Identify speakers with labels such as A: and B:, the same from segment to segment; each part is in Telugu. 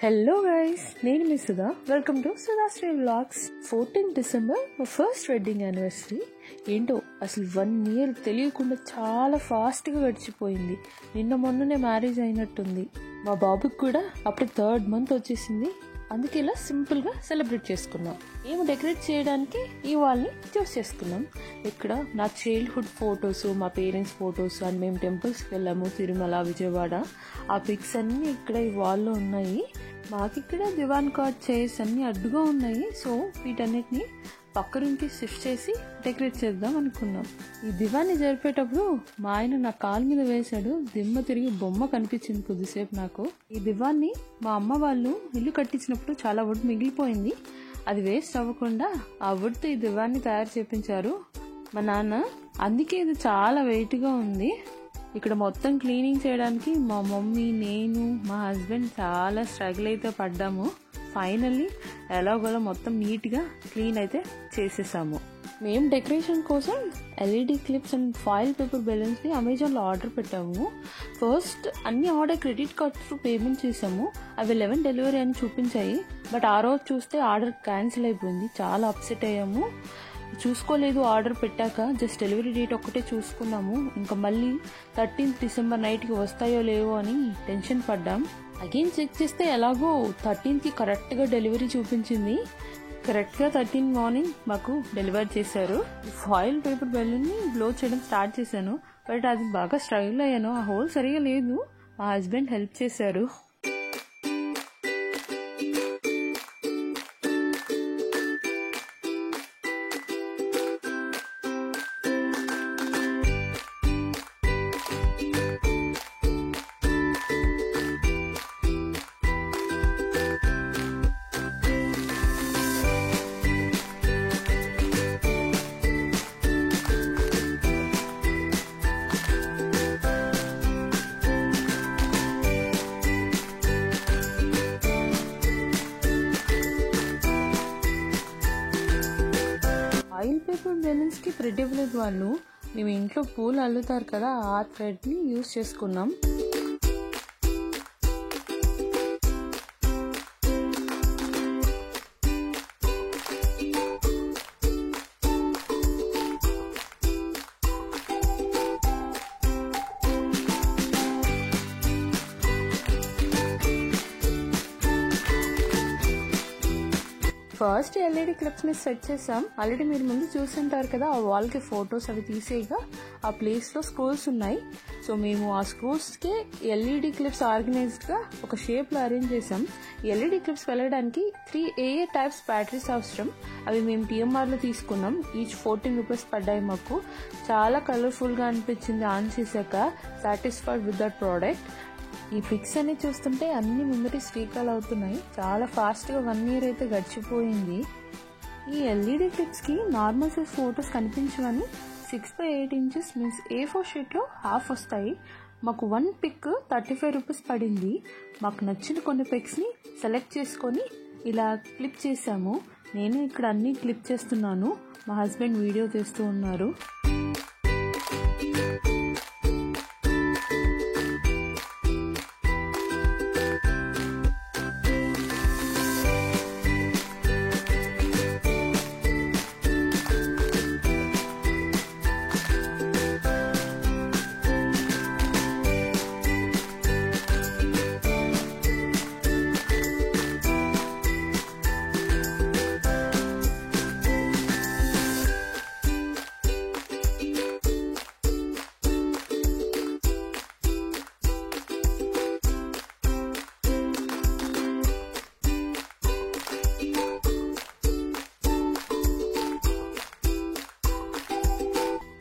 A: హలో గైస్, నేను మీ Sudha. Welcome to Sudhashree vlogs. 14 December మా ఫస్ట్ వెడ్డింగ్ యానివర్సరీ. ఏంటో అసలు 1 year తెలియకుండా చాలా ఫాస్ట్గా గడిచిపోయింది. నిన్న మొన్ననే మ్యారేజ్ అయినట్టుంది. మా బాబుకి కూడా అప్పుడు 3rd month వచ్చేసింది. అందుకే ఇలా సింపుల్గా సెలబ్రేట్ చేసుకున్నాం. మేము డెకరేట్ చేయడానికి ఈ వాల్ని చూస్ చేసుకున్నాం. ఇక్కడ నా చైల్డ్హుడ్ ఫొటోస్, మా పేరెంట్స్ ఫొటోస్ అండ్ మేము టెంపుల్స్కి వెళ్ళాము, తిరుమల, విజయవాడ. ఆ పిక్స్ అన్నీ ఇక్కడ ఈ వాల్లో ఉన్నాయి. మాకిక్కడ దివాన్ కార్డ్ చైర్స్ అన్నీ అడ్డుగా ఉన్నాయి. సో వీటన్నిటిని పక్క రూమ్కి షిఫ్ట్ చేసి డెకరేట్ చేద్దాం అనుకున్నాం. ఈ దివాన్ని జరిపేటప్పుడు మా ఆయన నా కాలు మీద వేశాడు. దిమ్మ తిరిగి బొమ్మ కనిపించింది కొద్దిసేపు నాకు. ఈ దివాన్ని మా అమ్మ వాళ్ళు ఇల్లు కట్టించినప్పుడు చాలా వుడ్ మిగిలిపోయింది. అది వేస్ట్ అవ్వకుండా ఆ వుడ్తో ఈ దివాన్ని తయారు చేయించారు మా నాన్న. అందుకే ఇది చాలా వెయిట్గా ఉంది. ఇక్కడ మొత్తం క్లీనింగ్ చేయడానికి మా మమ్మీ, నేను, మా హస్బెండ్ చాలా స్ట్రగుల్ అయితే పడ్డాము. ఫైనల్లీ ఎలాగోలా మొత్తం నీట్గా క్లీన్ అయితే చేసేసాము. మేము డెకరేషన్ కోసం LED clips and foil paper బెలూన్స్ని అమెజాన్లో ఆర్డర్ పెట్టాము. ఫస్ట్ అన్ని order credit card through payment చేసాము. అవి 11 డెలివరీ అని చూపించాయి. బట్ ఆ రోజు చూస్తే ఆర్డర్ క్యాన్సిల్ అయిపోయింది. చాలా అప్సెట్ అయ్యాము. చూసుకోలేదు ఆర్డర్ పెట్టాక, జస్ట్ డెలివరీ డేట్ ఒక్కటే చూసుకున్నాము. ఇంకా మళ్ళీ 13th డిసెంబర్ నైట్కి వస్తాయో లేవో అని టెన్షన్ పడ్డాం. అగైన్ చెక్ చేస్తే ఎలాగో 13th కరెక్ట్గా డెలివరీ చూపించింది. కరెక్ట్గా 13 మార్నింగ్ మాకు డెలివర్ చేశారు. ఫాయిల్ పేపర్ బెలూన్ని బ్లో చేయడం స్టార్ట్ చేశాను. బట్ అది బాగా స్ట్రగుల్ అయ్యాను. ఆ హోల్ సరిగా లేదు. మా హస్బెండ్ హెల్ప్ చేశారు. ఆయిల్ పేపర్ బెలూన్స్ కి థ్రెడ్ ఇవ్వలేదు వాళ్ళు. మేము ఇంట్లో పూలు అల్లుతారు కదా, ఆ థ్రెడ్ ని యూజ్ చేసుకున్నాం. ఫస్ట్ LED క్లిప్స్ ని సెట్ చేసాం. ఆల్రెడీ మీరు ముందు చూస్తుంటారు కదా, ఆ వాల్ కి ఫొటోస్ అవి తీసేయగా ఆ ప్లేస్ లో స్క్రూస్ ఉన్నాయి. సో మేము ఆ స్క్రూస్ కి LED క్లిప్స్ ఆర్గనైజ్డ్ గా ఒక షేప్ లో అరేంజ్ చేసాం. LED క్లిప్స్ వెళ్ళడానికి 3 AA టైప్స్ బ్యాటరీస్ అవసరం. అవి మేము TMR లో తీసుకున్నాం. ఈచ్ 14 రూపీస్ పడ్డాయి మాకు. చాలా కలర్ఫుల్ గా అనిపించింది ఆన్ చేశాక. Satisfied with that product. ఈ పిక్స్ అన్ని చూస్తుంటే అన్ని మెమరీస్ రీకాల్ అవుతున్నాయి. చాలా ఫాస్ట్గా 1 year అయితే గడిచిపోయింది. ఈ LED క్లిప్స్కి నార్మల్ సైజ్ ఫొటోస్ కనిపించవని 6x8 inches మీన్స్ A4 షీట్లో హాఫ్ వస్తాయి. మాకు 1 పిక్ 35 రూపీస్ పడింది. మాకు నచ్చిన కొన్ని పిక్స్ని సెలెక్ట్ చేసుకొని ఇలా క్లిప్ చేసాము. నేను ఇక్కడ అన్ని క్లిప్ చేస్తున్నాను. మా హస్బెండ్ వీడియో తీస్తూ ఉన్నారు.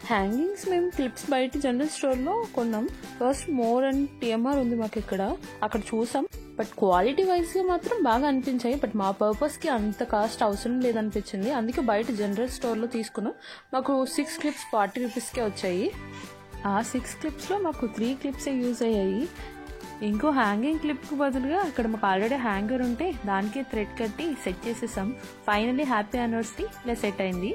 A: హ్యాంగింగ్స్ మేము క్లిప్స్ బయట జనరల్ స్టోర్లో కొన్నాం. ఫస్ట్ మోర్ అండ్ TMR ఉంది మాకు ఇక్కడ. అక్కడ చూసాం. బట్ క్వాలిటీ వైజ్గా మాత్రం బాగా అనిపించాయి. బట్ మా పర్పస్కి అంత కాస్ట్ అవసరం లేదనిపించింది. అందుకే బయట జనరల్ స్టోర్లో తీసుకున్నాం. మాకు 6 క్లిప్స్ 40 రూపీస్కే వచ్చాయి. ఆ 6 క్లిప్స్లో మాకు 3 క్లిప్సే యూజ్ అయ్యాయి. ఇంకో హ్యాంగింగ్ క్లిప్కి బదులుగా ఇక్కడ మాకు ఆల్రెడీ హ్యాంగర్ ఉంటే దానికే థ్రెడ్ కట్టి సెట్ చేసేసాం. ఫైనల్లీ హ్యాపీ యానివర్సరీ ఇలా సెట్ అయింది.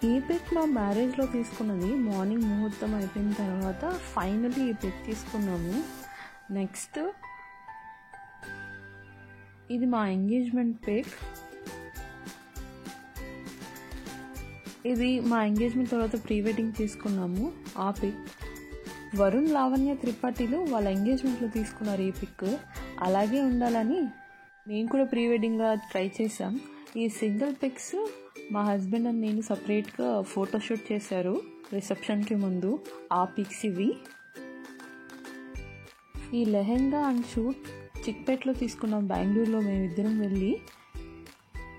A: ఈ పిక్ మా మ్యారేజ్లో తీసుకున్నది. మార్నింగ్ ముహూర్తం అయిపోయిన తర్వాత ఫైనల్లీ ఈ పిక్ తీసుకున్నాము. నెక్స్ట్ ఇది మా ఎంగేజ్మెంట్ పిక్. ఇది మా ఎంగేజ్మెంట్ తర్వాత ప్రీ వెడ్డింగ్ తీసుకున్నాము. ఆ పిక్ వరుణ్ లావణ్య త్రిపాఠిలు వాళ్ళ ఎంగేజ్మెంట్లో తీసుకున్నారు. ఈ పిక్ అలాగే ఉండాలని మేము కూడా ప్రీ వెడ్డింగ్గా ట్రై చేసాం. ఈ సింగిల్ పిక్స్ మా హస్బెండ్ అండ్ నేను సపరేట్గా ఫోటోషూట్ చేశారు రిసెప్షన్కి ముందు. ఆ పిక్స్ ఇవి. ఈ లెహెంగా అండ్ షూట్ చిక్పేట్లో తీసుకున్నాం, బెంగళూరులో మేమిద్దరం వెళ్ళి.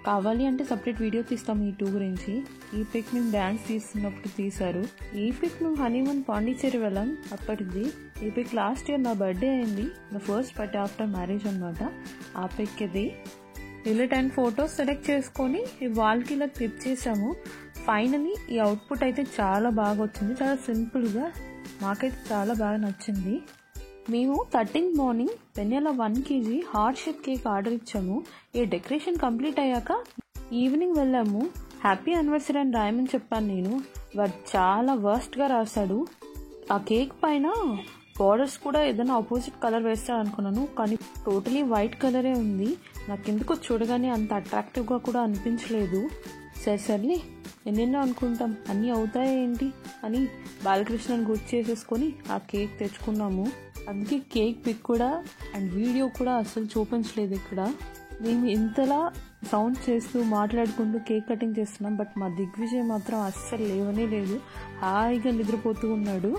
A: కావాలి అంటే సపరేట్ వీడియో తీస్తాం ఈ టూ గురించి. ఈ పిక్ మేము డ్యాన్స్ తీస్తున్నప్పుడు తీశారు. ఈ పిక్ మేము హనీమూన్ పాండిచ్చేరి వెళ్ళాం అప్పటిది. ఈ పిక్ లాస్ట్ ఇయర్ నా బర్త్డే అయింది, నా ఫస్ట్ బర్త్డే ఆఫ్టర్ మ్యారేజ్ అనమాట. ఆ పిక్ ఇది. ఇలా 10 ఫొటోస్ సెలెక్ట్ చేసుకొని వాల్కి ఇలా క్లిప్ చేసాము. ఫైనలీ ఈ అవుట్పుట్ అయితే చాలా బాగా వచ్చింది. చాలా సింపుల్గా, మాకైతే చాలా బాగా నచ్చింది. మేము 13th మార్నింగ్ వెన్నెల 1 kg heart shape cake order ఇచ్చాము. ఈ డెకరేషన్ కంప్లీట్ అయ్యాక ఈవినింగ్ వెళ్ళాము. హ్యాపీ యానివర్సరీ అని రాయమని చెప్పాను నేను. వాడు చాలా వర్స్ట్గా రాశాడు. ఆ కేక్ పైన బార్డర్స్ కూడా ఏదైనా ఆపోజిట్ కలర్ వేస్తాడు అనుకున్నాను, కానీ టోటలీ వైట్ కలరే ఉంది. నాకు ఎందుకో చూడగానే అంత అట్రాక్టివ్గా కూడా అనిపించలేదు. సర్లే ఎన్నెన్నో అనుకుంటాం, అన్నీ అవుతాయి ఏంటి అని బాలకృష్ణని గుర్తు చేసేసుకొని ఆ కేక్ తెచ్చుకున్నాము. అందుకే కేక్ పిక్ కూడా అండ్ వీడియో కూడా అసలు చూపించలేదు ఇక్కడ. మేము ఇంతలా సౌండ్ చేస్తూ మాట్లాడుకుంటూ కేక్ కటింగ్ చేస్తున్నాం. బట్ మా దిగ్విజయ్ మాత్రం అస్సలు లేవనే లేదు, హాయిగా నిద్రపోతూ ఉన్నాడు.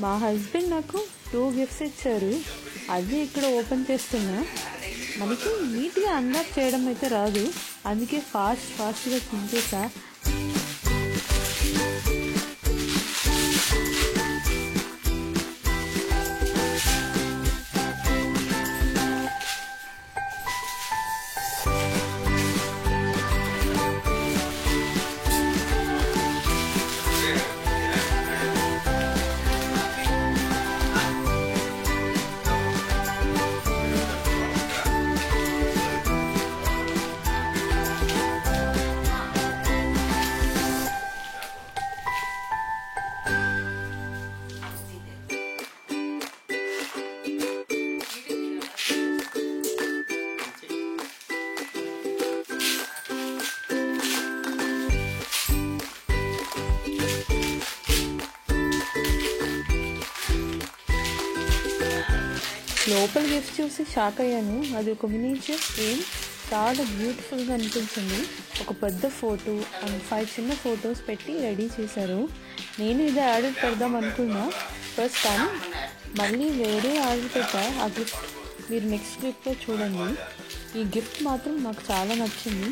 A: మా హస్బెండ్ నాకు 2 గిఫ్ట్స్ ఇచ్చారు. అది ఇక్కడ ఓపెన్ చేస్తున్నా. మనకి నీట్గా అన్రాప్ చేయడం అయితే రాదు, అందుకే ఫాస్ట్గా తింటేసా. లోపల గిఫ్ట్ చూసి షాక్ అయ్యాను. అది ఒక మినియేచర్ ఫ్రేమ్, చాలా బ్యూటిఫుల్గా అనిపించింది. ఒక పెద్ద ఫోటో అండ్ 5 చిన్న ఫొటోస్ పెట్టి రెడీ చేశారు. నేను ఇది ఆర్డర్ పెడదాం అనుకున్నా ఫస్ట్, కానీ మళ్ళీ వేరే ఆర్డర్ పెట్టా. ఆ గిఫ్ట్ మీరు నెక్స్ట్ గిఫ్ట్లో చూడండి. ఈ గిఫ్ట్ మాత్రం నాకు చాలా నచ్చింది.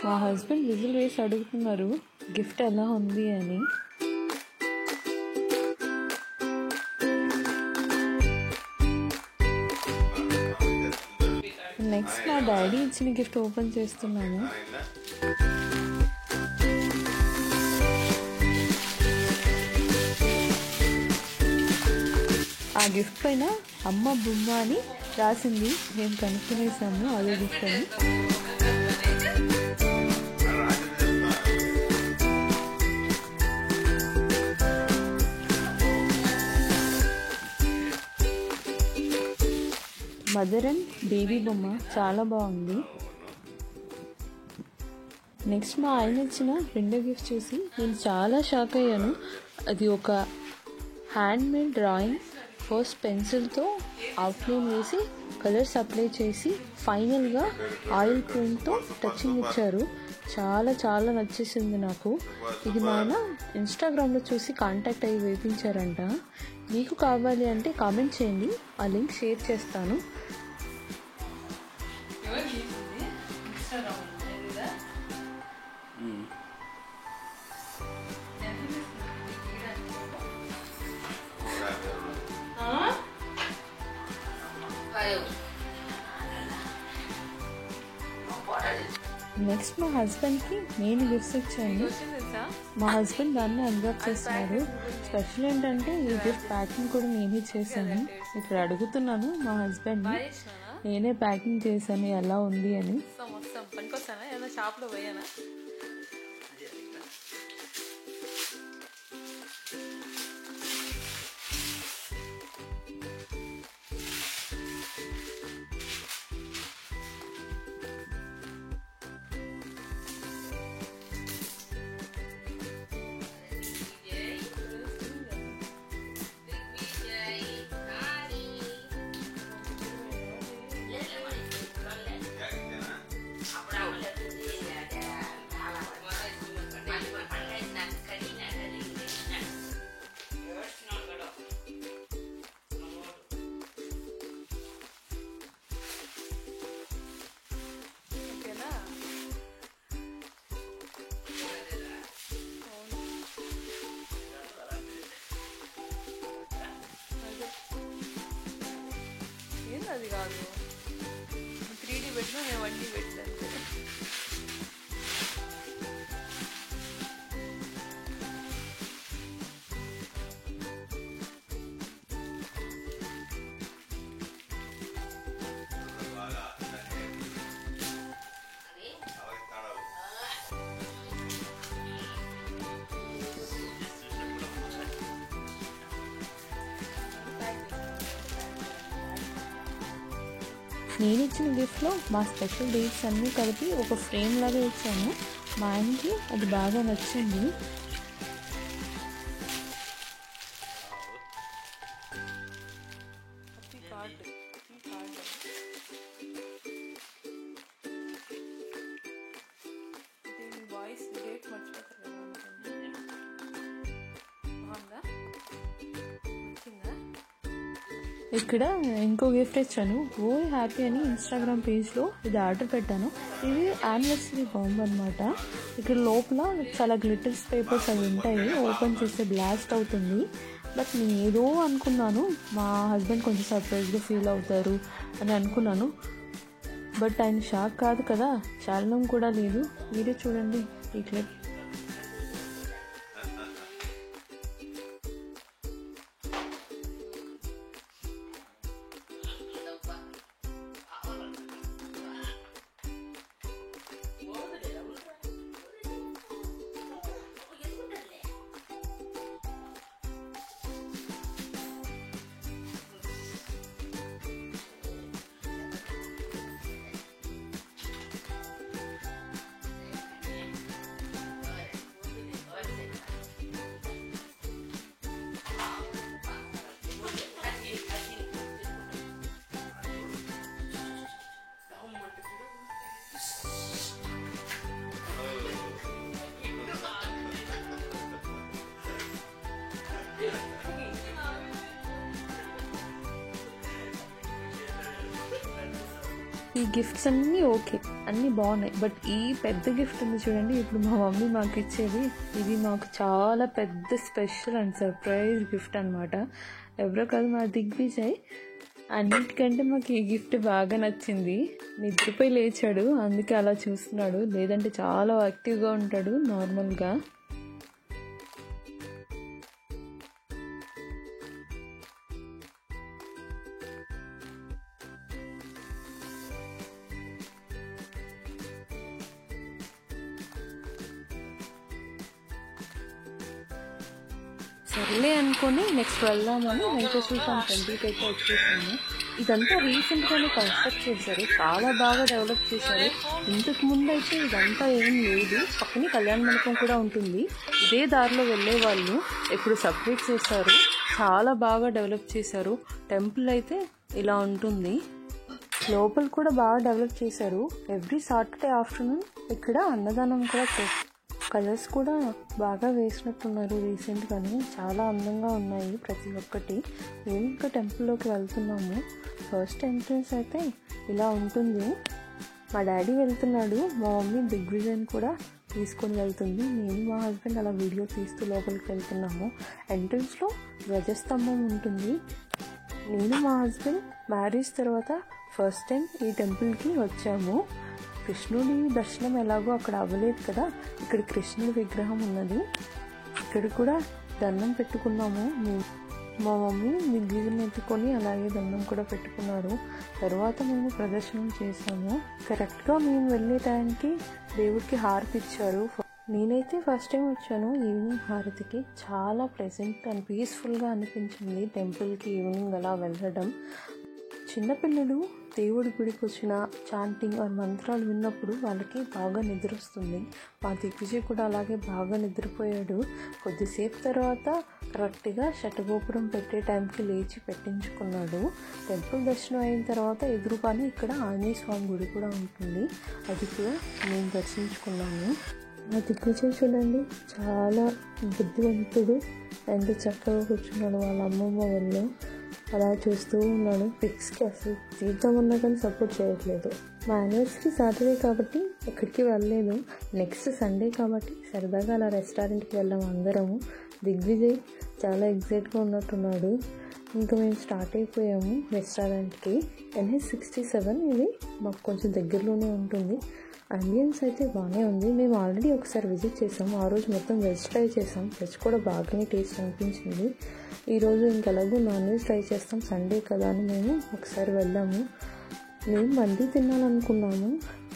A: మా హస్బెండ్ విజిల్ వేసి అడుగుతున్నారు గిఫ్ట్ ఎలా ఉంది అని. నెక్స్ట్ మా డాడీ ఇచ్చిన గిఫ్ట్ ఓపెన్ చేస్తున్నాను. ఆ గిఫ్ట్ పైన అమ్మ బొమ్మ అని రాసింది. మేము కనుక్కునేసాము అదే గిఫ్ట్ అని. మదర్ అండ్ బేబీ బొమ్మ చాలా బాగుంది. నెక్స్ట్ మా ఆయన ఇచ్చిన రెండో గిఫ్ట్ చూసి నేను చాలా షాక్ అయ్యాను. అది ఒక హ్యాండ్మేడ్ డ్రాయింగ్. ఫస్ట్ పెన్సిల్తో అవుట్లైన్ వేసి కలర్స్ అప్లై చేసి ఫైనల్గా ఆయిల్ పెయింట్తో టచింగ్ ఇచ్చారు. చాలా చాలా నచ్చేసింది నాకు. ఇది మా ఆయన ఇన్స్టాగ్రామ్లో చూసి కాంటాక్ట్ అయ్యి వేయించారంట. మీకు కావాలి అంటే కామెంట్ చేయండి, ఆ లింక్ షేర్ చేస్తాను. నెక్స్ట్ మా హస్బెండ్కి నేను గిఫ్ట్స్ ఇచ్చాను. మా హస్బెండ్ దాన్ని అబ్జర్వ్ చేస్తున్నారు. స్పెషల్ ఏంటంటే ఈ గిఫ్ట్ ప్యాకింగ్ కూడా నేనే చేశాను. ఇక్కడ అడుగుతున్నాను మా హస్బెండ్ని, నేనే ప్యాకింగ్ చేశాను ఎలా ఉంది అని.
B: అది కాదు 3D పెట్టినా నేను 1D పెట్టాను.
A: నేను ఇచ్చిన గిఫ్ట్లో మా స్పెషల్ డేట్స్ అన్నీ కలిపి ఒక ఫ్రేమ్ లాగా ఇచ్చాను. మా ఆయనకి అది బాగా నచ్చింది. ఇక్కడ ఇంకో గిఫ్ట్ ఇచ్చాను. ఓ హ్యాపీ అని ఇన్స్టాగ్రామ్ పేజ్లో ఇది ఆర్డర్ పెట్టాను. ఇది యానివర్సరీ బాంబ్ అనమాట. ఇక్కడ లోపల చాలా గ్లిటర్స్ పేపర్స్ అవి ఉంటాయి. ఓపెన్ చేస్తే బ్లాస్ట్ అవుతుంది. బట్ నేను ఏదో అనుకున్నాను, మా హస్బెండ్ కొంచెం సర్ప్రైజ్గా ఫీల్ అవుతారు అని అనుకున్నాను. బట్ ఆయన షాక్ కాదు కదా, చాలనం కూడా లేదు. మీరే చూడండి ఈ క్లిప్. ఈ గిఫ్ట్స్ అన్నీ ఓకే, అన్నీ బాగున్నాయి. బట్ ఈ పెద్ద గిఫ్ట్ ఉంది చూడండి, ఇప్పుడు మా మమ్మీ మాకు ఇచ్చేది, ఇది మాకు చాలా పెద్ద స్పెషల్ అండ్ సర్ప్రైజ్ గిఫ్ట్ అనమాట. ఎవరో కాదు, మా దిగ్విజయ్. అన్నిటికంటే మాకు ఈ గిఫ్ట్ బాగా నచ్చింది. నిద్రపోయి లేచాడు, అందుకే అలా చూస్తున్నాడు, లేదంటే చాలా యాక్టివ్గా ఉంటాడు నార్మల్గా. సర్లే అనుకొని నెక్స్ట్ వెళ్దామని వెంకటేశ్వర స్వామి టెంపుల్కి అయితే వచ్చేసాము. ఇదంతా రీసెంట్గానే కన్స్ట్రక్ట్ చేశారు, చాలా బాగా డెవలప్ చేశారు. ఇంతకు ముందు అయితే ఇదంతా ఏం లేదు, పక్కనే కళ్యాణ మండపం కూడా ఉంటుంది. ఇదే దారిలో వెళ్ళే వాళ్ళు ఇప్పుడు సపరేట్ చేశారు, చాలా బాగా డెవలప్ చేశారు. టెంపుల్ అయితే ఇలా ఉంటుంది, లోపల కూడా బాగా డెవలప్ చేశారు. ఎవ్రీ సాటర్డే ఆఫ్టర్నూన్ ఇక్కడ అన్నదానం కూడా చేస్తారు. కలర్స్ కూడా బాగా వేసినట్టున్నారు రీసెంట్గానే, చాలా అందంగా ఉన్నాయి ప్రతి ఒక్కటి. మేము ఇంకా టెంపుల్లోకి వెళ్తున్నాము. ఫస్ట్ ఎంట్రన్స్ అయితే ఇలా ఉంటుంది. మా డాడీ వెళ్తున్నాడు, మా మమ్మీ దిగ్విజయ్ కూడా తీసుకొని వెళ్తుంది. నేను మా హస్బెండ్ అలా వీడియో తీస్తూ లోపలికి వెళ్తున్నాము. ఎంట్రన్స్లో ధ్వజస్తంభం ఉంటుంది. నేను మా హస్బెండ్ మ్యారేజ్ తర్వాత ఫస్ట్ టైం ఈ టెంపుల్కి వచ్చాము. కృష్ణుడి దర్శనం ఎలాగో అక్కడ అవ్వలేదు కదా, ఇక్కడ కృష్ణుడి విగ్రహం ఉన్నది, ఇక్కడ కూడా దండం పెట్టుకున్నాము. మా మమ్మీ దిగ్విజయ్ ఎత్తుకొని అలాగే దండం కూడా పెట్టుకున్నారు. తర్వాత మేము ప్రదర్శనం చేసాము. కరెక్ట్గా మేము వెళ్ళే టైంకి దేవుడికి హారతి ఇచ్చారు. నేనైతే ఫస్ట్ టైం వచ్చాను ఈవినింగ్ హారతికి. చాలా ప్లెజెంట్ అండ్ పీస్ఫుల్గా అనిపించింది టెంపుల్కి ఈవినింగ్ అలా వెళ్ళడం. చిన్నపిల్లలు దేవుడి గుడికి వచ్చిన చాంటింగ్ ఆర్ మంత్రాలు విన్నప్పుడు వాళ్ళకి బాగా నిద్ర వస్తుంది. మా దిగ్విజయ్ కూడా అలాగే బాగా నిద్రపోయాడు. కొద్దిసేపు తర్వాత కరెక్ట్గా శటగోపురం పెట్టే టైంకి లేచి పెట్టించుకున్నాడు. టెంపుల్ దర్శనం అయిన తర్వాత ఎదురుగానే ఇక్కడ ఆంజనేయ స్వామి గుడి కూడా ఉంటుంది, అది కూడా మేము దర్శించుకున్నాము. మా దిగ్విజయ్ చూడండి, చాలా బుద్ధివంతుడు, ఎంత చక్కగా కూర్చున్నాడు వాళ్ళ అమ్మమ్మ వాళ్ళు. అలా చూస్తూ ఉన్నాడు. పిక్స్కి అసలు తీద్దామన్నా కానీ సపోర్ట్ చేయట్లేదు. మా యానివర్సరీ సాటర్డే కాబట్టి ఎక్కడికి వెళ్ళలేదు. నెక్స్ట్ సండే కాబట్టి సరదాగా అలా రెస్టారెంట్కి వెళ్ళాము అందరము. దిగ్విజయ్ చాలా ఎగ్జైట్గా ఉన్నట్టున్నాడు. ఇంకా మేము స్టార్ట్ అయిపోయాము రెస్టారెంట్కి. NH67 ఇది మాకు కొంచెం దగ్గరలోనే ఉంటుంది. అంబియన్స్ అయితే బాగానే ఉంది. మేము ఆల్రెడీ ఒకసారి విజిట్ చేసాము, ఆ రోజు మొత్తం వెజ్ ట్రై చేసాం. వెజ్ కూడా బాగానే టేస్ట్ అనిపించింది. ఈరోజు ఇంకెలాగో నాన్ వెజ్ ట్రై చేస్తాం, సండే కదా అని మేము ఒకసారి వెళ్ళాము. మేము మండీ తినాలనుకున్నాము.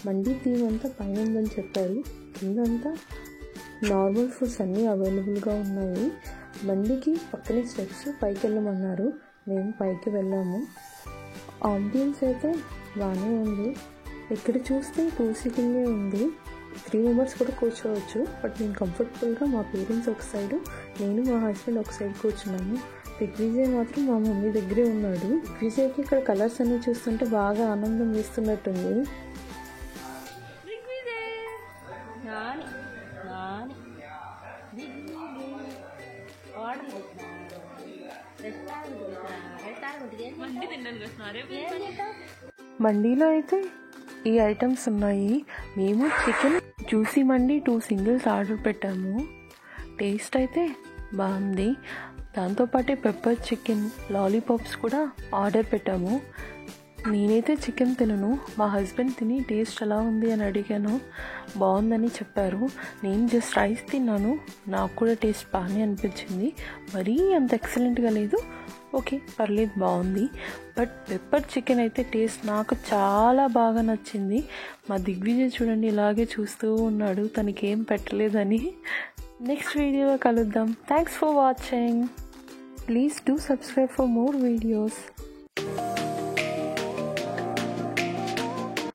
A: మండీ థీమ్ అంతా పైన ఉందని చెప్పారు, కిందంతా నార్మల్ ఫుడ్స్ అన్నీ అవైలబుల్గా ఉన్నాయి. మండీకి పక్కనే స్టెప్స్, పైకి వెళ్ళమన్నారు. మేము పైకి వెళ్ళాము. ఆంబియన్స్ అయితే బాగానే ఉంది. ఇక్కడ చూస్తే 2 సీటింగే ఉంది, 3 మెంబర్స్ కూడా కూర్చోవచ్చు. బట్ నేను కంఫర్టబుల్గా మా పేరెంట్స్ ఒక సైడు, నేను మా హస్బెండ్ ఒక సైడ్ కూర్చున్నాము. దిగ్విజయ్ మాత్రం మా మమ్మీ దగ్గరే ఉన్నాడు. దిగ్విజయ్కి ఇక్కడ కలర్స్ అన్నీ చూస్తుంటే బాగా ఆనందం వేస్తున్నట్టుంది. మండీలో అయితే ఈ ఐటమ్స్ ఉన్నాయి. మేము chicken juicy mandi 2 singles order పెట్టాము. టేస్ట్ అయితే బాగుంది. దాంతోపాటే పెప్పర్ చికెన్ లాలీపాప్స్ కూడా ఆర్డర్ పెట్టాము. నేనైతే చికెన్ తినను, మా హస్బెండ్ తిని టేస్ట్ ఎలా ఉంది అని అడిగాను. బాగుందని చెప్పారు. నేను జస్ట్ రైస్ తిన్నాను, నాకు కూడా టేస్ట్ బాగానే అనిపించింది. మరీ అంత ఎక్సలెంట్గా లేదు, ఓకే పర్లేదు, బాగుంది. బట్ పెప్పర్ చికెన్ అయితే టేస్ట్ నాకు చాలా బాగా నచ్చింది. మా దిగ్విజయ్ చూడండి ఇలాగే చూస్తూ ఉన్నాడు, తనకేం పెట్టలేదని. నెక్స్ట్ వీడియోలో కలుద్దాం. Thanks for watching. Please do subscribe for more videos.